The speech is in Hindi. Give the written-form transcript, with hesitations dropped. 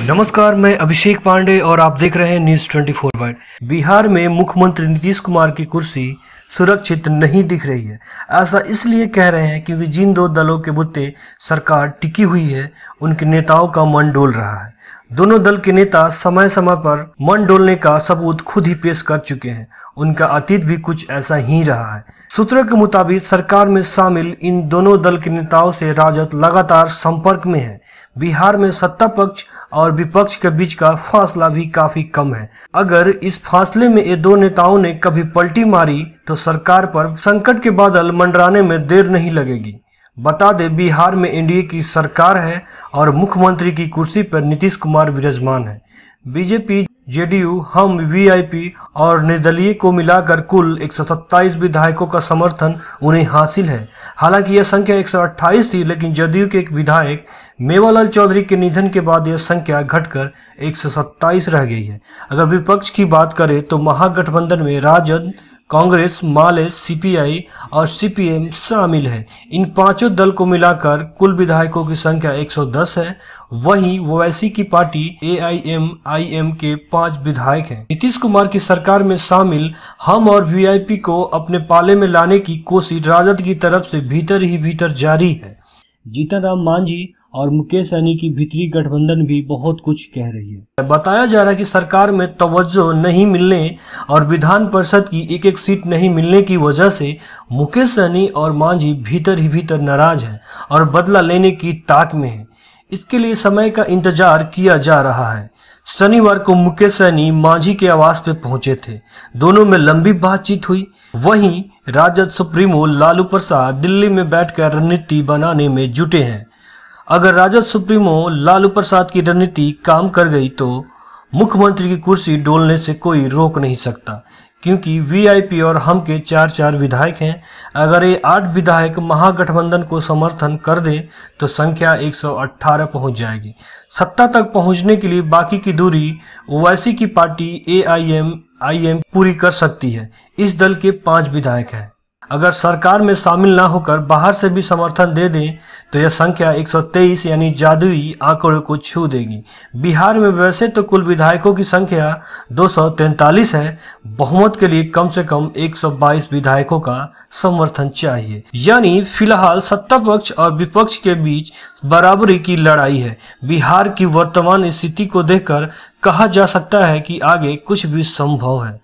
नमस्कार, मैं अभिषेक पांडे और आप देख रहे हैं न्यूज 24 वर्ल्ड। बिहार में मुख्यमंत्री नीतीश कुमार की कुर्सी सुरक्षित नहीं दिख रही है। ऐसा इसलिए कह रहे हैं क्योंकि जिन दो दलों के बुत्ते सरकार टिकी हुई है उनके नेताओं का मन डोल रहा है। दोनों दल के नेता समय समय पर मन डोलने का सबूत खुद ही पेश कर चुके हैं। उनका अतीत भी कुछ ऐसा ही रहा है। सूत्रों के मुताबिक सरकार में शामिल इन दोनों दल के नेताओं से राजद लगातार संपर्क में है। बिहार में सत्ता पक्ष और विपक्ष के बीच का फासला भी काफी कम है। अगर इस फासले में ये दो नेताओं ने कभी पलटी मारी तो सरकार पर संकट के बादल मंडराने में देर नहीं लगेगी। बता दें, बिहार में एनडीए की सरकार है और मुख्यमंत्री की कुर्सी पर नीतीश कुमार विराजमान है। बीजेपी, जेडीयू, हम, वीआईपी और निर्दलीय को मिलाकर कुल 127 विधायकों का समर्थन उन्हें हासिल है। हालांकि यह संख्या 128 थी, लेकिन जदयू के एक विधायक मेवालाल चौधरी के निधन के बाद यह संख्या घटकर 127 रह गई है। अगर विपक्ष की बात करें तो महागठबंधन में राजद, कांग्रेस, माले, सीपीआई और सीपीएम शामिल है। इन पांचों दल को मिलाकर कुल विधायकों की संख्या 110 है। वहीं ओवैसी की पार्टी एआईएमआईएम के 5 विधायक हैं। नीतीश कुमार की सरकार में शामिल हम और वीआईपी को अपने पाले में लाने की कोशिश राजद की तरफ से भीतर ही भीतर जारी है। जीतन राम मांझी और मुकेश सहनी की भीतरी गठबंधन भी बहुत कुछ कह रही है। बताया जा रहा है कि सरकार में तवज्जो नहीं मिलने और विधान परिषद की एक एक सीट नहीं मिलने की वजह से मुकेश सहनी और मांझी भीतर ही भीतर नाराज हैं और बदला लेने की ताक में है। इसके लिए समय का इंतजार किया जा रहा है। शनिवार को मुकेश सहनी मांझी के आवास पे पहुंचे थे। दोनों में लंबी बातचीत हुई। वहीं राजद सुप्रीमो लालू प्रसाद दिल्ली में बैठकर रणनीति बनाने में जुटे हैं। अगर राजद सुप्रीमो लालू प्रसाद की रणनीति काम कर गई तो मुख्यमंत्री की कुर्सी डोलने से कोई रोक नहीं सकता, क्योंकि वीआईपी और हम के 4 विधायक हैं। अगर ये 8 विधायक महागठबंधन को समर्थन कर दे तो संख्या 118 पहुंच जाएगी। सत्ता तक पहुंचने के लिए बाकी की दूरी ओवैसी की पार्टी एआईएमआईएम पूरी कर सकती है। इस दल के 5 विधायक हैं। अगर सरकार में शामिल ना होकर बाहर से भी समर्थन दे दें तो यह संख्या 123 यानी जादुई आंकड़ों को छू देगी। बिहार में वैसे तो कुल विधायकों की संख्या 243 है। बहुमत के लिए कम से कम 122 विधायकों का समर्थन चाहिए। यानी फिलहाल सत्ता पक्ष और विपक्ष के बीच बराबरी की लड़ाई है। बिहार की वर्तमान स्थिति को देखकर कहा जा सकता है कि आगे कुछ भी संभव है।